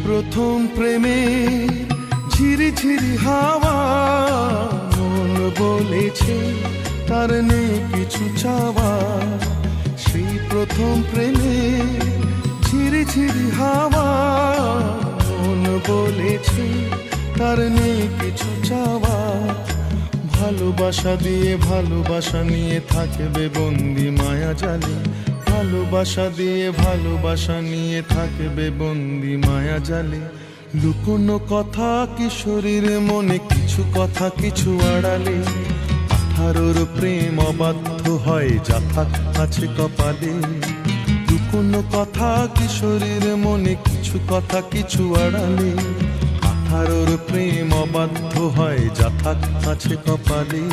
প্রথম প্রেমে ঝিরি ঝিরি হাওয়া, মন বলেছে তার নেই কিছু চাওয়া। সেই প্রথম প্রেমে ঝিরি ঝিরি হাওয়া, মন বলেছে তার নেই কিছু চাওয়া। ভালোবাসা দিয়ে ভালোবাসা নিয়ে থাকবে বন্দি মায়া জালে, ভালোবাসা দিয়ে ভালোবাসা নিয়ে থাকবে বন্দি মায়া জালে। লুকোনো কথা কিশোরীর মনে, কিছু কথা কিছু আড়ালে। 18 প্রেম অবাধ্য হয় যা থাক আছে কপালে। লুকোনো কথা কিশোরীর মনে, কিছু কথা কিছু আড়ালে। 18 প্রেম অবাধ্য হয় যা থাক আছে কপালে।